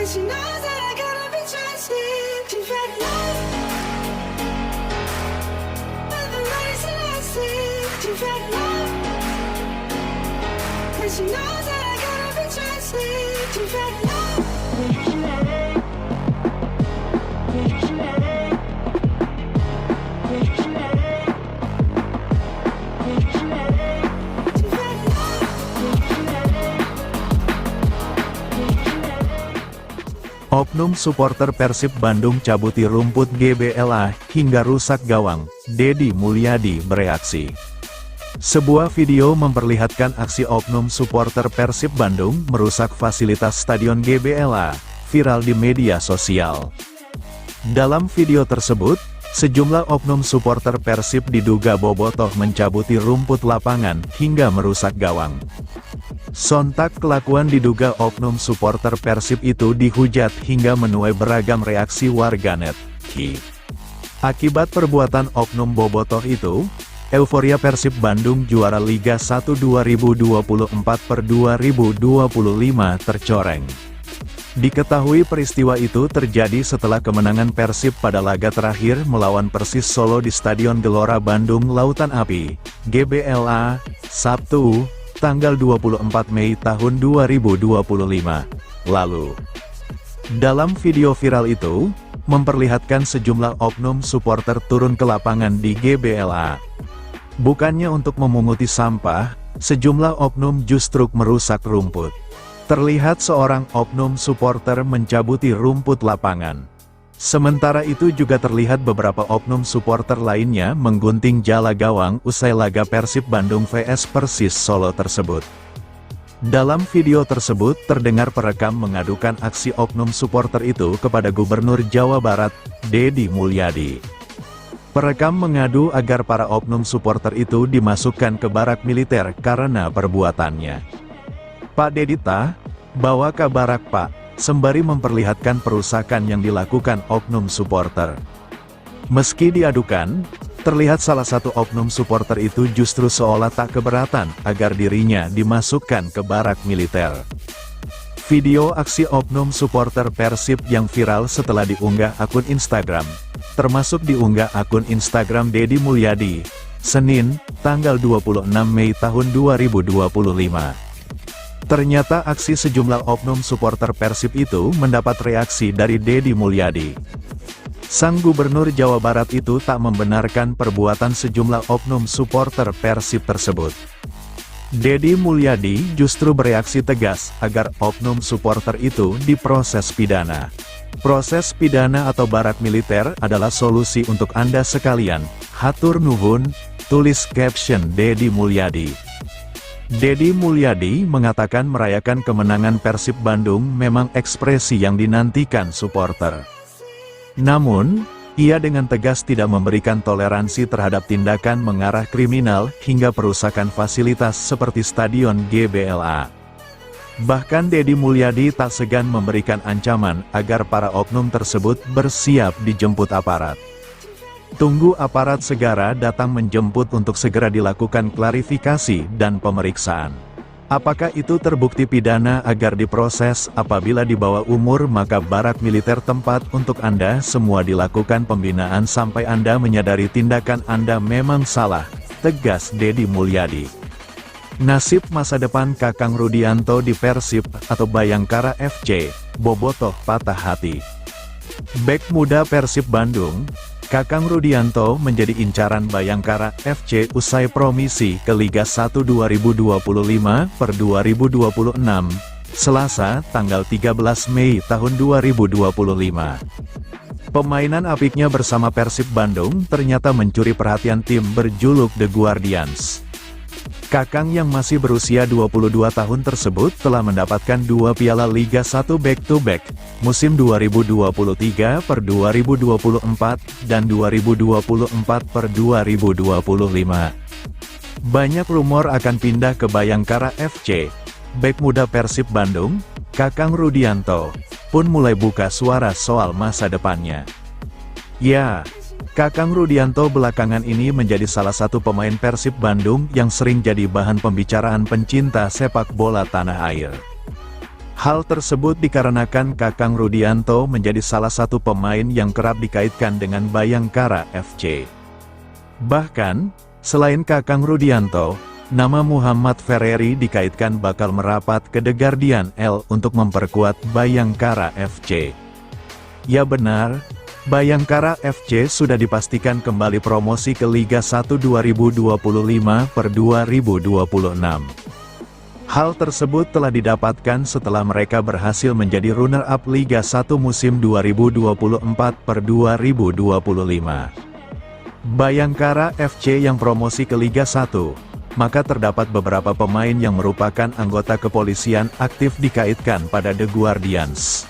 she knows that I gotta be trusted. She's ready love, but the money's elastic. She's ready love, and she knows that I gotta be trusted. She's ready love. Oknum supporter Persib Bandung cabuti rumput GBLA hingga rusak gawang, Deddy Mulyadi bereaksi. Sebuah video memperlihatkan aksi oknum supporter Persib Bandung merusak fasilitas Stadion GBLA, viral di media sosial. Dalam video tersebut, sejumlah oknum supporter Persib diduga bobotoh mencabuti rumput lapangan hingga merusak gawang. Sontak kelakuan diduga oknum supporter Persib itu dihujat hingga menuai beragam reaksi warganet. Akibat perbuatan oknum bobotoh itu, euforia Persib Bandung juara Liga 1 2024/2025 tercoreng. Diketahui peristiwa itu terjadi setelah kemenangan Persib pada laga terakhir melawan Persis Solo di Stadion Gelora Bandung Lautan Api, GBLA, Sabtu, tanggal 24 Mei tahun 2025 lalu. Dalam video viral itu, memperlihatkan sejumlah oknum supporter turun ke lapangan di GBLA. Bukannya untuk memunguti sampah, sejumlah oknum justru merusak rumput. Terlihat seorang oknum supporter mencabuti rumput lapangan. Sementara itu juga terlihat beberapa oknum supporter lainnya menggunting jala gawang usai laga Persib Bandung vs Persis Solo tersebut. Dalam video tersebut terdengar perekam mengadukan aksi oknum supporter itu kepada Gubernur Jawa Barat, Deddy Mulyadi. Perekam mengadu agar para oknum supporter itu dimasukkan ke barak militer karena perbuatannya. "Pak Deddy bawa ke barak Pak," sembari memperlihatkan perusakan yang dilakukan oknum supporter. Meski diadukan, terlihat salah satu oknum supporter itu justru seolah tak keberatan agar dirinya dimasukkan ke barak militer. Video aksi oknum supporter Persib yang viral setelah diunggah akun Instagram, termasuk diunggah akun Instagram Deddy Mulyadi, Senin, tanggal 26 Mei tahun 2025. Ternyata aksi sejumlah oknum supporter Persib itu mendapat reaksi dari Deddy Mulyadi. Sang Gubernur Jawa Barat itu tak membenarkan perbuatan sejumlah oknum supporter Persib tersebut. Deddy Mulyadi justru bereaksi tegas agar oknum supporter itu diproses pidana. Proses pidana atau barak militer adalah solusi untuk Anda sekalian, hatur nuhun, tulis caption Deddy Mulyadi. Deddy Mulyadi mengatakan merayakan kemenangan Persib Bandung memang ekspresi yang dinantikan supporter. Namun, ia dengan tegas tidak memberikan toleransi terhadap tindakan mengarah kriminal hingga perusakan fasilitas seperti Stadion GBLA. Bahkan Deddy Mulyadi tak segan memberikan ancaman agar para oknum tersebut bersiap dijemput aparat. Tunggu aparat segera datang menjemput untuk segera dilakukan klarifikasi dan pemeriksaan. Apakah itu terbukti pidana agar diproses? Apabila di bawah umur maka barak militer tempat untuk Anda semua dilakukan pembinaan sampai Anda menyadari tindakan Anda memang salah, tegas Deddy Mulyadi. Nasib masa depan Kakang Rudianto di Persib atau Bayangkara FC, bobotoh patah hati. Bek muda Persib Bandung, Kakang Rudianto menjadi incaran Bayangkara FC usai promisi ke Liga 1 2025/2026, Selasa, tanggal 13 Mei tahun 2025. Permainan apiknya bersama Persib Bandung ternyata mencuri perhatian tim berjuluk The Guardians. Kakang yang masih berusia 22 tahun tersebut telah mendapatkan 2 piala Liga 1 back-to-back, musim 2023/2024 dan 2024/2025. Banyak rumor akan pindah ke Bayangkara FC. Bek muda Persib Bandung, Kakang Rudianto, pun mulai buka suara soal masa depannya. Ya, Kakang Rudianto belakangan ini menjadi salah satu pemain Persib Bandung yang sering jadi bahan pembicaraan pencinta sepak bola tanah air. Hal tersebut dikarenakan Kakang Rudianto menjadi salah satu pemain yang kerap dikaitkan dengan Bayangkara FC. Bahkan, selain Kakang Rudianto, nama Muhammad Ferreri dikaitkan bakal merapat ke The Guardian L untuk memperkuat Bayangkara FC. Ya benar, Bayangkara FC sudah dipastikan kembali promosi ke Liga 1 2025/2026. Hal tersebut telah didapatkan setelah mereka berhasil menjadi runner-up Liga 1 musim 2024/2025. Bayangkara FC yang promosi ke Liga 1, maka terdapat beberapa pemain yang merupakan anggota kepolisian aktif dikaitkan pada The Guardians.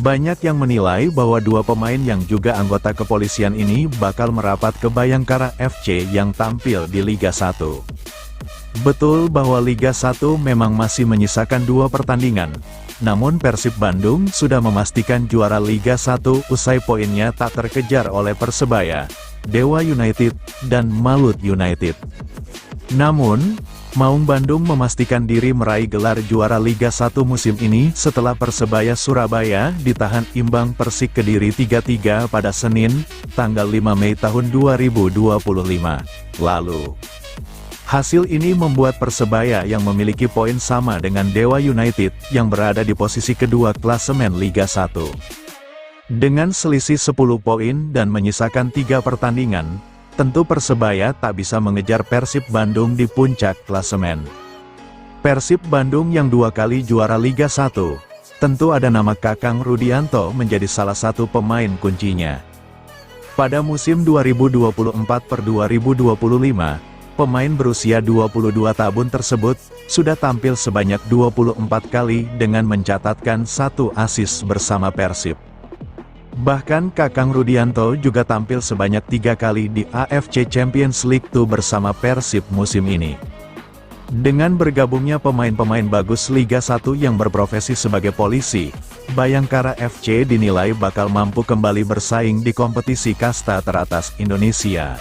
Banyak yang menilai bahwa dua pemain yang juga anggota kepolisian ini bakal merapat ke Bayangkara FC yang tampil di Liga 1. Betul bahwa Liga 1 memang masih menyisakan 2 pertandingan, namun Persib Bandung sudah memastikan juara Liga 1 usai poinnya tak terkejar oleh Persebaya, Dewa United, dan Malut United. Namun, Maung Bandung memastikan diri meraih gelar juara Liga 1 musim ini setelah Persebaya Surabaya ditahan imbang Persik Kediri 3-3 pada Senin, tanggal 5 Mei tahun 2025 lalu. Hasil ini membuat Persebaya yang memiliki poin sama dengan Dewa United yang berada di posisi kedua klasemen Liga 1. Dengan selisih 10 poin dan menyisakan 3 pertandingan, tentu Persebaya tak bisa mengejar Persib Bandung di puncak klasemen. Persib Bandung yang 2 kali juara Liga 1, tentu ada nama Kakang Rudianto menjadi salah satu pemain kuncinya. Pada musim 2024/2025, pemain berusia 22 tahun tersebut sudah tampil sebanyak 24 kali dengan mencatatkan 1 assist bersama Persib. Bahkan Kakang Rudianto juga tampil sebanyak 3 kali di AFC Champions League 2 bersama Persib musim ini. Dengan bergabungnya pemain-pemain bagus Liga 1 yang berprofesi sebagai polisi, Bayangkara FC dinilai bakal mampu kembali bersaing di kompetisi kasta teratas Indonesia.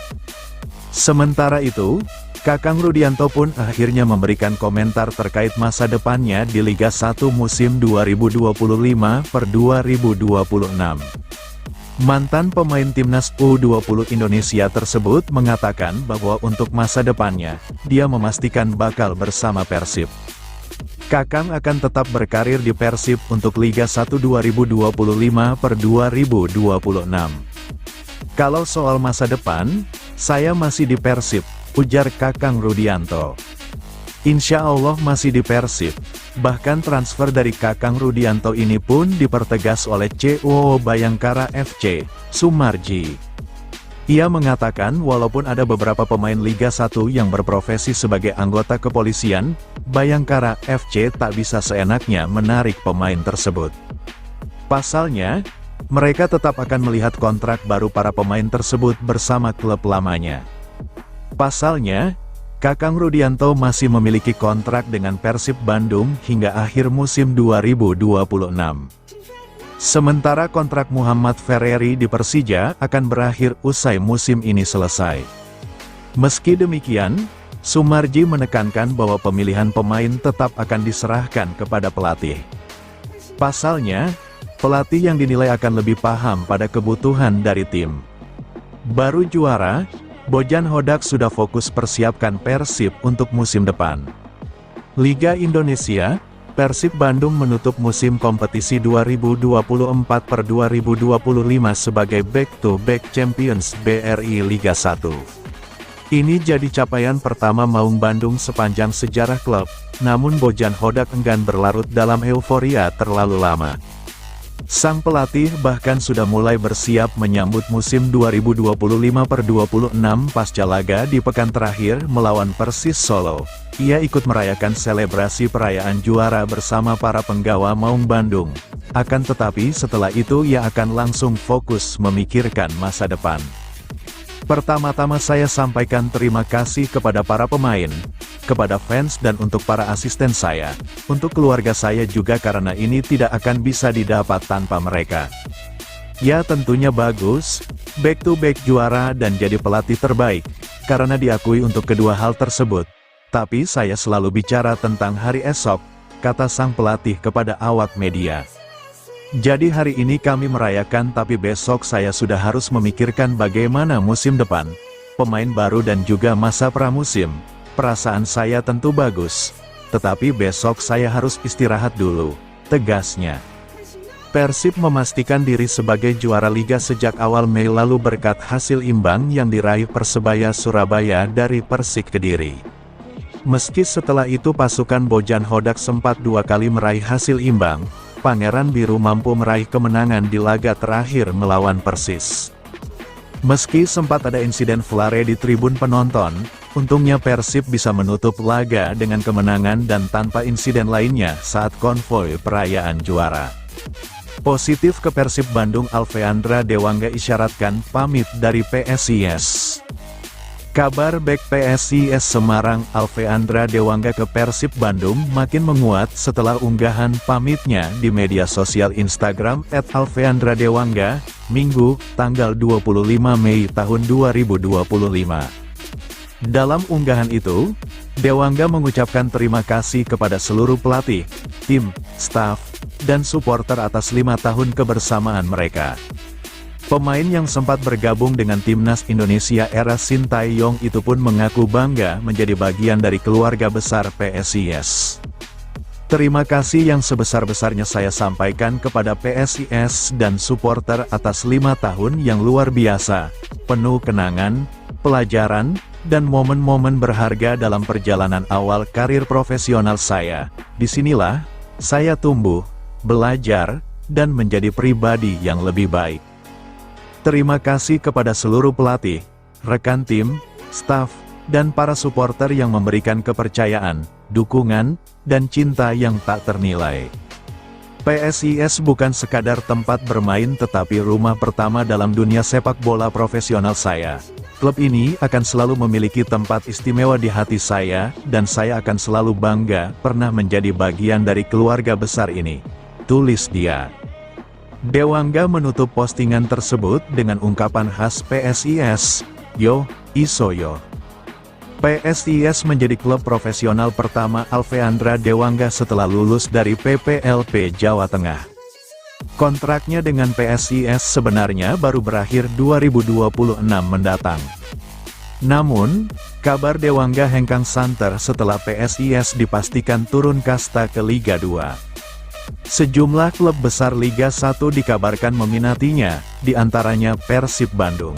Sementara itu, Kakang Rudianto pun akhirnya memberikan komentar terkait masa depannya di Liga 1 musim 2025/2026. Mantan pemain timnas U20 Indonesia tersebut mengatakan bahwa untuk masa depannya, dia memastikan bakal bersama Persib. Kakang akan tetap berkarir di Persib untuk Liga 1 2025/2026. Kalau soal masa depan, saya masih di Persib, ujar Kakang Rudianto. Insya Allah masih di Persib. Bahkan transfer dari Kakang Rudianto ini pun dipertegas oleh CEO Bayangkara FC, Sumarji. Ia mengatakan walaupun ada beberapa pemain Liga 1 yang berprofesi sebagai anggota kepolisian, Bayangkara FC tak bisa seenaknya menarik pemain tersebut. Pasalnya, mereka tetap akan melihat kontrak baru para pemain tersebut bersama klub lamanya. Pasalnya, Kakang Rudianto masih memiliki kontrak dengan Persib Bandung hingga akhir musim 2026. Sementara kontrak Muhammad Ferreri di Persija akan berakhir usai musim ini selesai. Meski demikian, Sumarji menekankan bahwa pemilihan pemain tetap akan diserahkan kepada pelatih. Pasalnya, pelatih yang dinilai akan lebih paham pada kebutuhan dari tim. Baru juara, Bojan Hodak sudah fokus persiapkan Persib untuk musim depan. Liga Indonesia, Persib Bandung menutup musim kompetisi 2024/2025 sebagai back-to-back champions BRI Liga 1. Ini jadi capaian pertama Maung Bandung sepanjang sejarah klub, namun Bojan Hodak enggan berlarut dalam euforia terlalu lama. Sang pelatih bahkan sudah mulai bersiap menyambut musim 2025/2026 pasca laga di pekan terakhir melawan Persis Solo. Ia ikut merayakan selebrasi perayaan juara bersama para penggawa Maung Bandung. Akan tetapi setelah itu ia akan langsung fokus memikirkan masa depan. Pertama-tama saya sampaikan terima kasih kepada para pemain, kepada fans dan untuk para asisten saya, untuk keluarga saya juga karena ini tidak akan bisa didapat tanpa mereka. Ya tentunya bagus, back-to-back juara dan jadi pelatih terbaik, karena diakui untuk kedua hal tersebut. Tapi saya selalu bicara tentang hari esok, kata sang pelatih kepada awak media. Jadi hari ini kami merayakan, tapi besok saya sudah harus memikirkan bagaimana musim depan. Pemain baru dan juga masa pramusim. Perasaan saya tentu bagus. Tetapi besok saya harus istirahat dulu, tegasnya. Persib memastikan diri sebagai juara Liga sejak awal Mei lalu berkat hasil imbang yang diraih Persebaya Surabaya dari Persik Kediri. Meski setelah itu pasukan Bojan Hodak sempat 2 kali meraih hasil imbang, Pangeran Biru mampu meraih kemenangan di laga terakhir melawan Persis. Meski sempat ada insiden flare di tribun penonton, untungnya Persib bisa menutup laga dengan kemenangan dan tanpa insiden lainnya saat konvoi perayaan juara. Positif ke Persib Bandung, Alveandra Dewangga isyaratkan pamit dari PSIS. Kabar bek PSIS Semarang Alveandra Dewangga ke Persib Bandung makin menguat setelah unggahan pamitnya di media sosial Instagram @alveandradewangga, Minggu, tanggal 25 Mei tahun 2025. Dalam unggahan itu, Dewangga mengucapkan terima kasih kepada seluruh pelatih, tim, staf, dan supporter atas 5 tahun kebersamaan mereka. Pemain yang sempat bergabung dengan Timnas Indonesia era Sintayong itu pun mengaku bangga menjadi bagian dari keluarga besar PSIS. Terima kasih yang sebesar-besarnya saya sampaikan kepada PSIS dan supporter atas 5 tahun yang luar biasa, penuh kenangan, pelajaran, dan momen-momen berharga dalam perjalanan awal karir profesional saya. Disinilah, saya tumbuh, belajar, dan menjadi pribadi yang lebih baik. Terima kasih kepada seluruh pelatih, rekan tim, staf, dan para supporter yang memberikan kepercayaan, dukungan, dan cinta yang tak ternilai. PSIS bukan sekadar tempat bermain tetapi rumah pertama dalam dunia sepak bola profesional saya. Klub ini akan selalu memiliki tempat istimewa di hati saya, dan saya akan selalu bangga pernah menjadi bagian dari keluarga besar ini, tulis dia. Dewangga menutup postingan tersebut dengan ungkapan khas PSIS, "Yo, isoyo." PSIS menjadi klub profesional pertama Alveandra Dewangga setelah lulus dari PPLP Jawa Tengah. Kontraknya dengan PSIS sebenarnya baru berakhir 2026 mendatang. Namun, kabar Dewangga hengkang santer setelah PSIS dipastikan turun kasta ke Liga 2. Sejumlah klub besar Liga 1 dikabarkan meminatinya, diantaranya Persib Bandung.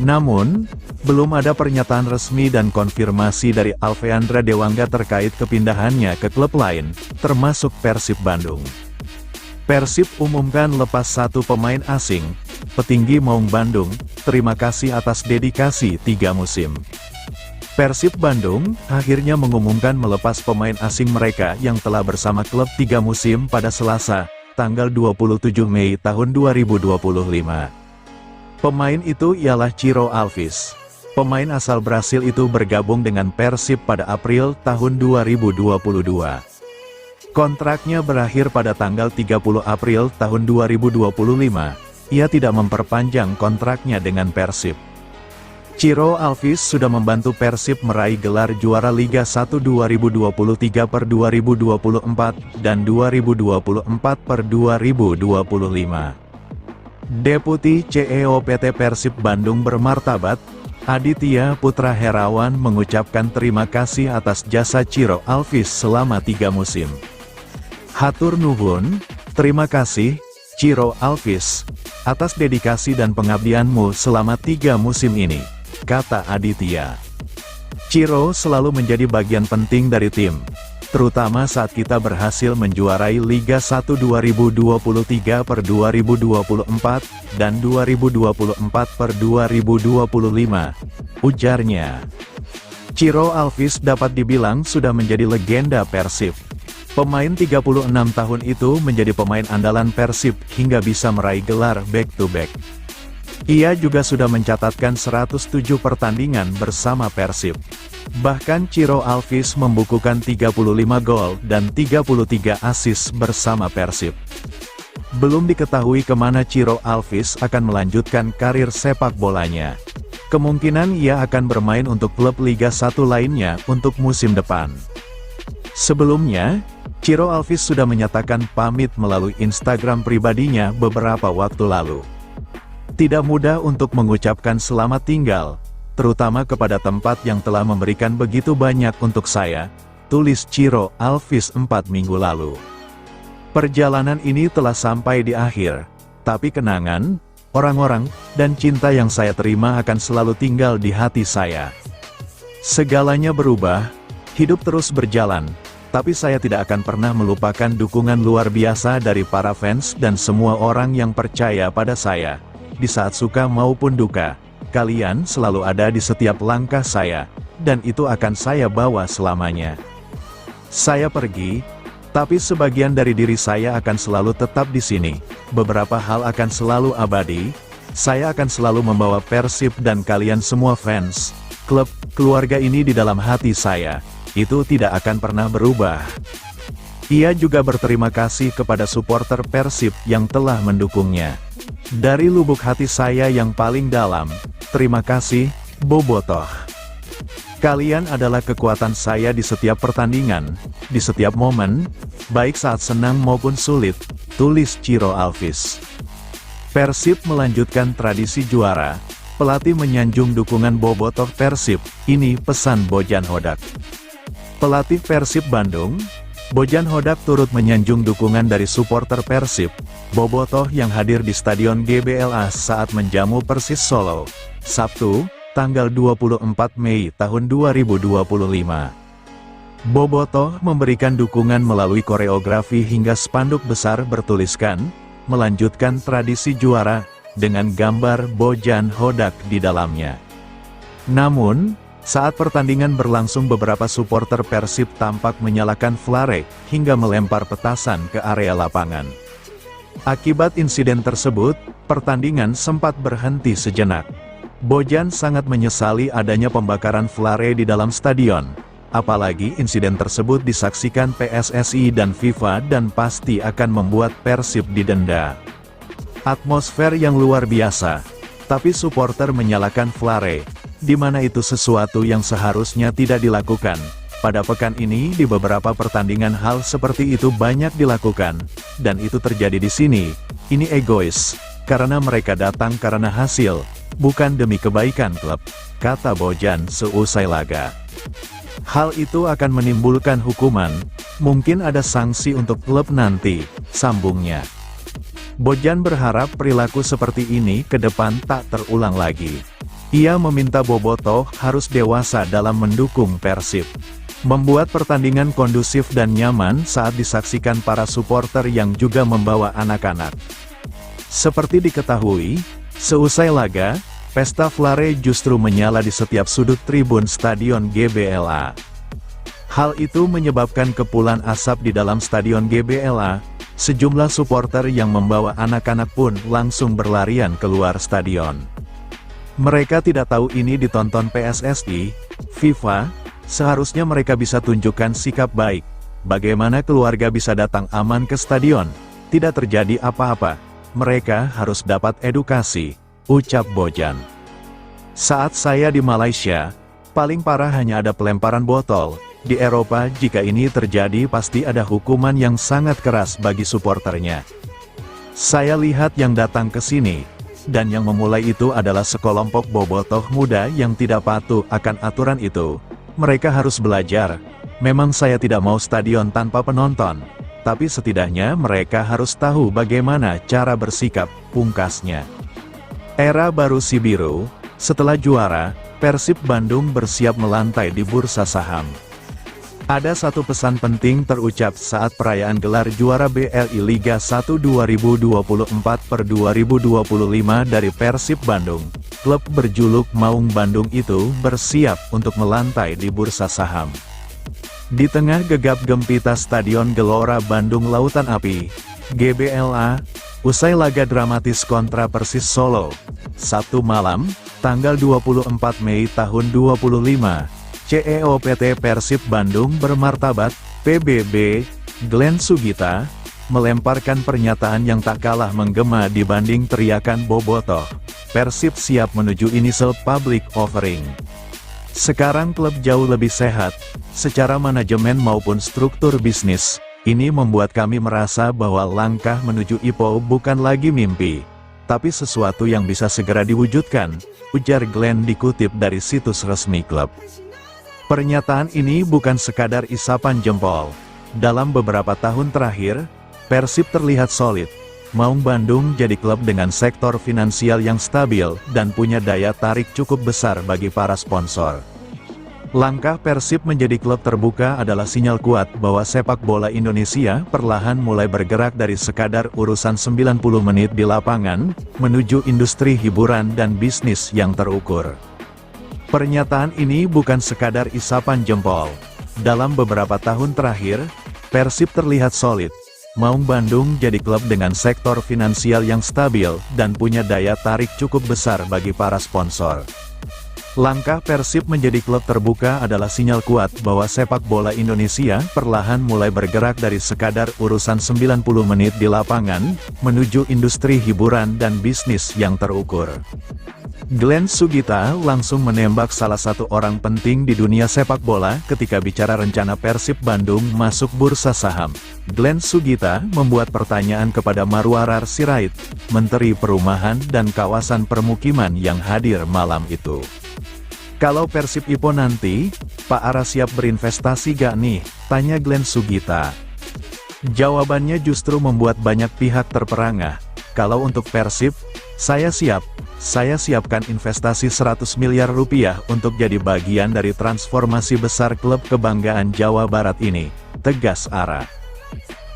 Namun, belum ada pernyataan resmi dan konfirmasi dari Alveandra Dewangga terkait kepindahannya ke klub lain, termasuk Persib Bandung. Persib umumkan lepas 1 pemain asing, petinggi Maung Bandung, terima kasih atas dedikasi 3 musim. Persib Bandung akhirnya mengumumkan melepas pemain asing mereka yang telah bersama klub 3 musim pada Selasa, tanggal 27 Mei tahun 2025. Pemain itu ialah Ciro Alves. Pemain asal Brasil itu bergabung dengan Persib pada April tahun 2022. Kontraknya berakhir pada tanggal 30 April tahun 2025. Ia tidak memperpanjang kontraknya dengan Persib. Ciro Alves sudah membantu Persib meraih gelar juara Liga 1 2023/2024 dan 2024/2025. Deputi CEO PT Persib Bandung bermartabat, Aditya Putra Herawan mengucapkan terima kasih atas jasa Ciro Alves selama 3 musim. Hatur nuhun, terima kasih, Ciro Alves, atas dedikasi dan pengabdianmu selama 3 musim ini, kata Aditya. Ciro selalu menjadi bagian penting dari tim, terutama saat kita berhasil menjuarai Liga 1 2023/2024 dan 2024/2025, ujarnya. Ciro Alves dapat dibilang sudah menjadi legenda Persib. Pemain 36 tahun itu menjadi pemain andalan Persib hingga bisa meraih gelar back-to-back. Ia juga sudah mencatatkan 107 pertandingan bersama Persib. Bahkan Ciro Alves membukukan 35 gol dan 33 assist bersama Persib. Belum diketahui kemana Ciro Alves akan melanjutkan karir sepak bolanya. Kemungkinan ia akan bermain untuk klub Liga 1 lainnya untuk musim depan. Sebelumnya, Ciro Alvis sudah menyatakan pamit melalui Instagram pribadinya beberapa waktu lalu. Tidak mudah untuk mengucapkan selamat tinggal, terutama kepada tempat yang telah memberikan begitu banyak untuk saya, tulis Ciro Alvis 4 minggu lalu. Perjalanan ini telah sampai di akhir, tapi kenangan, orang-orang, dan cinta yang saya terima akan selalu tinggal di hati saya. Segalanya berubah, hidup terus berjalan, tapi saya tidak akan pernah melupakan dukungan luar biasa dari para fans dan semua orang yang percaya pada saya. Di saat suka maupun duka, kalian selalu ada di setiap langkah saya, dan itu akan saya bawa selamanya. Saya pergi, tapi sebagian dari diri saya akan selalu tetap di sini. Beberapa hal akan selalu abadi. Saya akan selalu membawa Persib dan kalian semua fans, klub, keluarga ini di dalam hati saya. Itu tidak akan pernah berubah. Ia juga berterima kasih kepada supporter Persib yang telah mendukungnya. Dari lubuk hati saya yang paling dalam, terima kasih, Bobotoh. Kalian adalah kekuatan saya di setiap pertandingan, di setiap momen, baik saat senang maupun sulit, tulis Ciro Alvis. Persib melanjutkan tradisi juara, pelatih menyanjung dukungan Bobotoh Persib, ini pesan Bojan Hodak. Pelatih Persib Bandung, Bojan Hodak turut menyanjung dukungan dari supporter Persib, Bobotoh yang hadir di Stadion GBLA saat menjamu Persis Solo, Sabtu, tanggal 24 Mei tahun 2025. Bobotoh memberikan dukungan melalui koreografi hingga spanduk besar bertuliskan, melanjutkan tradisi juara, dengan gambar Bojan Hodak di dalamnya. Namun, saat pertandingan berlangsung beberapa supporter Persib tampak menyalakan flare, hingga melempar petasan ke area lapangan. Akibat insiden tersebut, pertandingan sempat berhenti sejenak. Bojan sangat menyesali adanya pembakaran flare di dalam stadion. Apalagi insiden tersebut disaksikan PSSI dan FIFA dan pasti akan membuat Persib didenda. Atmosfer yang luar biasa, tapi supporter menyalakan flare, di mana itu sesuatu yang seharusnya tidak dilakukan. Pada pekan ini di beberapa pertandingan hal seperti itu banyak dilakukan, dan itu terjadi di sini. Ini egois, karena mereka datang karena hasil, bukan demi kebaikan klub, kata Bojan seusai laga. Hal itu akan menimbulkan hukuman, mungkin ada sanksi untuk klub nanti, sambungnya. Bojan berharap perilaku seperti ini ke depan tak terulang lagi. Ia meminta Bobotoh harus dewasa dalam mendukung Persib. Membuat pertandingan kondusif dan nyaman saat disaksikan para supporter yang juga membawa anak-anak. Seperti diketahui, seusai laga, pesta flare justru menyala di setiap sudut tribun Stadion GBLA. Hal itu menyebabkan kepulan asap di dalam Stadion GBLA, sejumlah supporter yang membawa anak-anak pun langsung berlarian keluar stadion. Mereka tidak tahu ini ditonton PSSI, FIFA, seharusnya mereka bisa tunjukkan sikap baik. Bagaimana keluarga bisa datang aman ke stadion? Tidak terjadi apa-apa. Mereka harus dapat edukasi, ucap Bojan. Saat saya di Malaysia, paling parah hanya ada pelemparan botol. Di Eropa jika ini terjadi pasti ada hukuman yang sangat keras bagi supporternya. Saya lihat yang datang ke sini, dan yang memulai itu adalah sekelompok bobotoh muda yang tidak patuh akan aturan itu. Mereka harus belajar. Memang saya tidak mau stadion tanpa penonton, tapi setidaknya mereka harus tahu bagaimana cara bersikap, pungkasnya. Era baru si biru, setelah juara, Persib Bandung bersiap melantai di bursa saham. Ada satu pesan penting terucap saat perayaan gelar juara BLI Liga 1 2024/2025 dari Persib Bandung. Klub berjuluk Maung Bandung itu bersiap untuk melantai di bursa saham. Di tengah gegap gempita Stadion Gelora Bandung Lautan Api, GBLA, usai laga dramatis kontra Persis Solo, Sabtu malam, tanggal 24 Mei tahun 2025. CEO PT Persib Bandung bermartabat, PBB, Glenn Sugita, melemparkan pernyataan yang tak kalah menggema dibanding teriakan bobotoh. Persib siap menuju initial public offering. Sekarang klub jauh lebih sehat, secara manajemen maupun struktur bisnis, Ini membuat kami merasa bahwa langkah menuju IPO bukan lagi mimpi, tapi sesuatu yang bisa segera diwujudkan, ujar Glenn dikutip dari situs resmi klub. Pernyataan ini bukan sekadar isapan jempol. Dalam beberapa tahun terakhir, Persib terlihat solid. Maung Bandung jadi klub dengan sektor finansial yang stabil dan punya daya tarik cukup besar bagi para sponsor. Langkah Persib menjadi klub terbuka adalah sinyal kuat bahwa sepak bola Indonesia perlahan mulai bergerak dari sekadar urusan 90 menit di lapangan, menuju industri hiburan dan bisnis yang terukur. Pernyataan ini bukan sekadar isapan jempol. Dalam beberapa tahun terakhir, Persib terlihat solid. Maung Bandung jadi klub dengan sektor finansial yang stabil dan punya daya tarik cukup besar bagi para sponsor. Langkah Persib menjadi klub terbuka adalah sinyal kuat bahwa sepak bola Indonesia perlahan mulai bergerak dari sekadar urusan 90 menit di lapangan, menuju industri hiburan dan bisnis yang terukur. Glenn Sugita langsung menembak salah satu orang penting di dunia sepak bola ketika bicara rencana Persib Bandung masuk bursa saham. Glenn Sugita membuat pertanyaan kepada Marwarar Sirait, Menteri Perumahan dan Kawasan Permukiman yang hadir malam itu. Kalau Persib IPO nanti, Pak Ara siap berinvestasi gak nih? Tanya Glenn Sugita. Jawabannya justru membuat banyak pihak terperangah. Kalau untuk Persib, saya siap. Saya siapkan investasi 100 miliar rupiah untuk jadi bagian dari transformasi besar klub kebanggaan Jawa Barat ini, tegas Ara.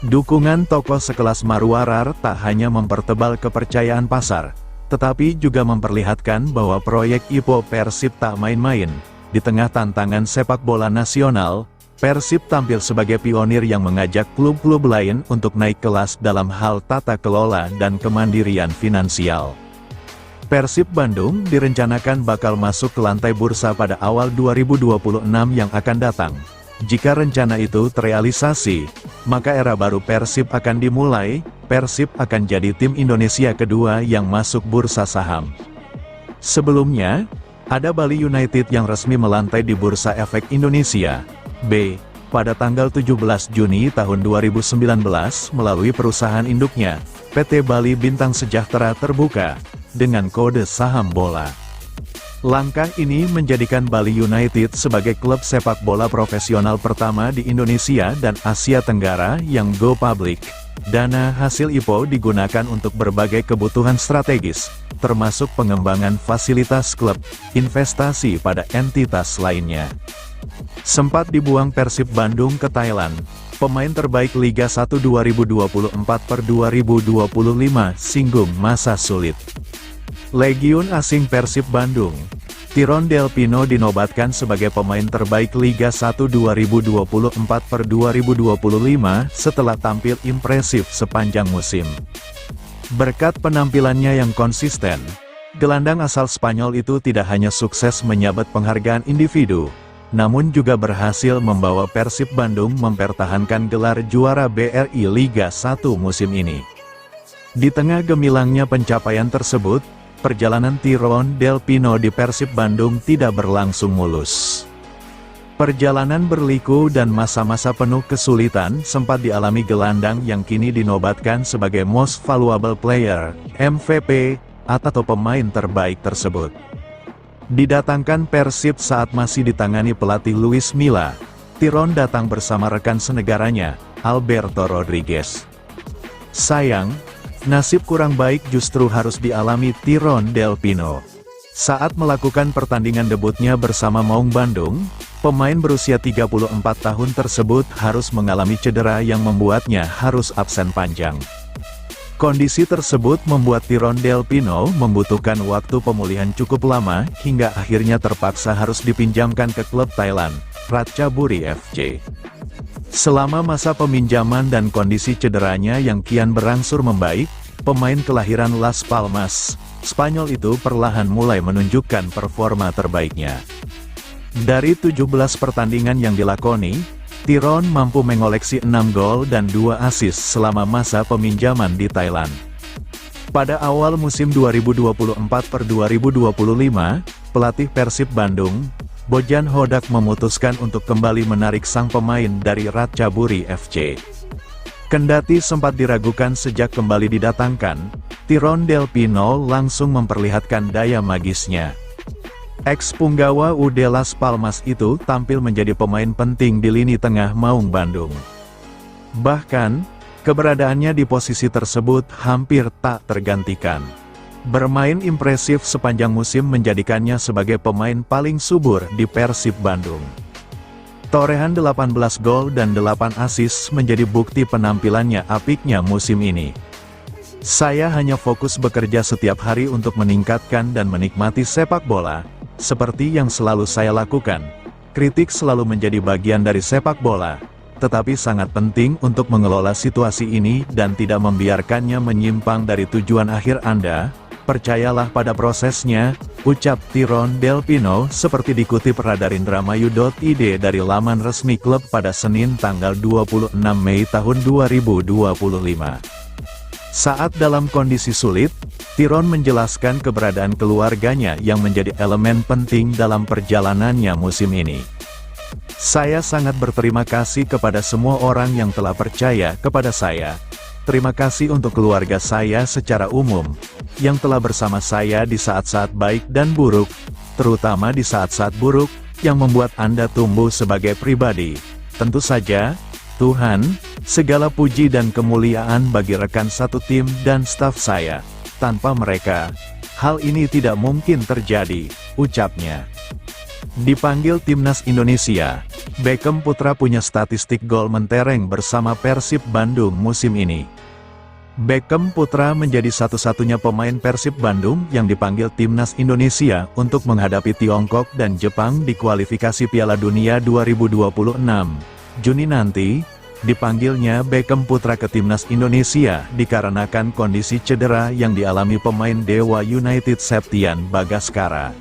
Dukungan tokoh sekelas Marwarar tak hanya mempertebal kepercayaan pasar, tetapi juga memperlihatkan bahwa proyek IPO Persib tak main-main. Di tengah tantangan sepak bola nasional, Persib tampil sebagai pionir yang mengajak klub-klub lain untuk naik kelas dalam hal tata kelola dan kemandirian finansial. Persib Bandung direncanakan bakal masuk ke lantai bursa pada awal 2026 yang akan datang. Jika rencana itu terrealisasi, maka era baru Persib akan dimulai. Persib akan jadi tim Indonesia kedua yang masuk bursa saham. Sebelumnya, ada Bali United yang resmi melantai di Bursa Efek Indonesia, B, pada tanggal 17 Juni tahun 2019 melalui perusahaan induknya, PT Bali Bintang Sejahtera Terbuka, dengan kode saham bola. Langkah ini menjadikan Bali United sebagai klub sepak bola profesional pertama di Indonesia dan Asia Tenggara yang go public. Dana hasil IPO digunakan untuk berbagai kebutuhan strategis, termasuk pengembangan fasilitas klub, investasi pada entitas lainnya. Sempat dibuang Persib Bandung ke Thailand, pemain terbaik Liga 1 2024/2025 singgung masa sulit. Legiun asing Persib Bandung, Tyrone Del Pino dinobatkan sebagai pemain terbaik Liga 1 2024/2025 setelah tampil impresif sepanjang musim. Berkat penampilannya yang konsisten, gelandang asal Spanyol itu tidak hanya sukses menyabet penghargaan individu, namun juga berhasil membawa Persib Bandung mempertahankan gelar juara BRI Liga 1 musim ini. Di tengah gemilangnya pencapaian tersebut, perjalanan Tyrone Del Pino di Persib Bandung tidak berlangsung mulus. Perjalanan berliku dan masa-masa penuh kesulitan sempat dialami gelandang yang kini dinobatkan sebagai Most Valuable Player, MVP, atau pemain terbaik tersebut. Didatangkan Persib saat masih ditangani pelatih Luis Milla, Tyrone datang bersama rekan senegaranya, Alberto Rodriguez. Sayang, nasib kurang baik justru harus dialami Tyrone Del Pino. Saat melakukan pertandingan debutnya bersama Maung Bandung, pemain berusia 34 tahun tersebut harus mengalami cedera yang membuatnya harus absen panjang. Kondisi tersebut membuat Tyrone Del Pino membutuhkan waktu pemulihan cukup lama hingga akhirnya terpaksa harus dipinjamkan ke klub Thailand, Ratchaburi FC. Selama masa peminjaman dan kondisi cederanya yang kian berangsur membaik, pemain kelahiran Las Palmas, Spanyol itu perlahan mulai menunjukkan performa terbaiknya. Dari 17 pertandingan yang dilakoni, Tyrone mampu mengoleksi 6 gol dan 2 assist selama masa peminjaman di Thailand. Pada awal musim 2024/2025, pelatih Persib Bandung, Bojan Hodak memutuskan untuk kembali menarik sang pemain dari Ratchaburi FC. Kendati sempat diragukan sejak kembali didatangkan, Tyrone Del Pino langsung memperlihatkan daya magisnya. Ex-punggawa UD Las Palmas itu tampil menjadi pemain penting di lini tengah Maung Bandung. Bahkan, keberadaannya di posisi tersebut hampir tak tergantikan. Bermain impresif sepanjang musim menjadikannya sebagai pemain paling subur di Persib Bandung. Torehan 18 gol dan 8 assist menjadi bukti penampilannya apiknya musim ini. Saya hanya fokus bekerja setiap hari untuk meningkatkan dan menikmati sepak bola, seperti yang selalu saya lakukan. Kritik selalu menjadi bagian dari sepak bola, tetapi sangat penting untuk mengelola situasi ini dan tidak membiarkannya menyimpang dari tujuan akhir Anda. Percayalah pada prosesnya, ucap Tyrone Del Pino seperti dikutip radarindramayu.id dari laman resmi klub pada Senin tanggal 26 Mei tahun 2025. Saat dalam kondisi sulit, Tyrone menjelaskan keberadaan keluarganya yang menjadi elemen penting dalam perjalanannya musim ini. Saya sangat berterima kasih kepada semua orang yang telah percaya kepada saya. Terima kasih untuk keluarga saya secara umum, yang telah bersama saya di saat-saat baik dan buruk, terutama di saat-saat buruk, yang membuat Anda tumbuh sebagai pribadi. Tentu saja, Tuhan, segala puji dan kemuliaan bagi rekan satu tim dan staf saya. Tanpa mereka, hal ini tidak mungkin terjadi, ucapnya. Dipanggil Timnas Indonesia, Beckham Putra punya statistik gol mentereng bersama Persib Bandung musim ini. Beckham Putra menjadi satu-satunya pemain Persib Bandung yang dipanggil Timnas Indonesia untuk menghadapi Tiongkok dan Jepang di kualifikasi Piala Dunia 2026. Juni nanti, dipanggilnya Beckham Putra ke Timnas Indonesia dikarenakan kondisi cedera yang dialami pemain Dewa United Septian Bagaskara.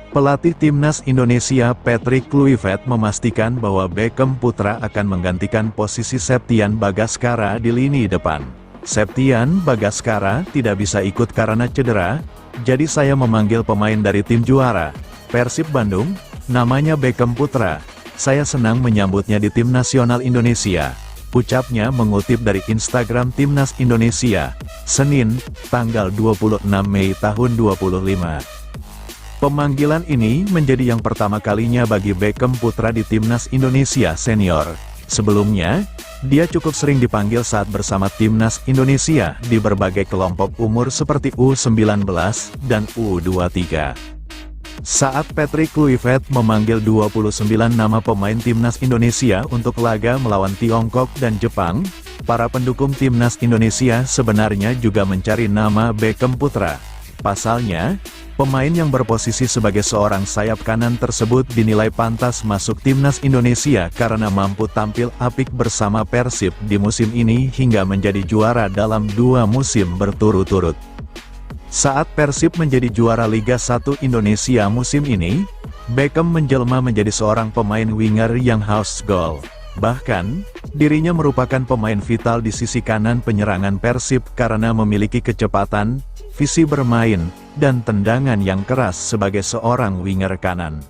Pelatih Timnas Indonesia Patrick Kluivert memastikan bahwa Beckham Putra akan menggantikan posisi Septian Bagaskara di lini depan. Septian Bagaskara tidak bisa ikut karena cedera, jadi saya memanggil pemain dari tim juara, Persib Bandung, namanya Beckham Putra. Saya senang menyambutnya di tim nasional Indonesia, ucapnya mengutip dari Instagram Timnas Indonesia, Senin, tanggal 26 Mei tahun 2025. Pemanggilan ini menjadi yang pertama kalinya bagi Beckham Putra di Timnas Indonesia Senior. Sebelumnya, dia cukup sering dipanggil saat bersama Timnas Indonesia di berbagai kelompok umur seperti U19 dan U23. Saat Patrick Kluivert memanggil 29 nama pemain Timnas Indonesia untuk laga melawan Tiongkok dan Jepang, para pendukung Timnas Indonesia sebenarnya juga mencari nama Beckham Putra. Pasalnya, pemain yang berposisi sebagai seorang sayap kanan tersebut dinilai pantas masuk Timnas Indonesia karena mampu tampil apik bersama Persib di musim ini hingga menjadi juara dalam 2 musim berturut-turut. Saat Persib menjadi juara Liga 1 Indonesia musim ini, Beckham menjelma menjadi seorang pemain winger yang haus gol. Bahkan, dirinya merupakan pemain vital di sisi kanan penyerangan Persib karena memiliki kecepatan, visi bermain, dan tendangan yang keras sebagai seorang winger kanan.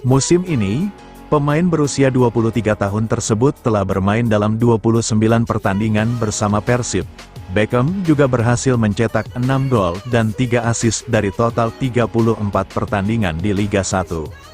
Musim ini, pemain berusia 23 tahun tersebut telah bermain dalam 29 pertandingan bersama Persib. Beckham juga berhasil mencetak 6 gol dan 3 assist dari total 34 pertandingan di Liga 1.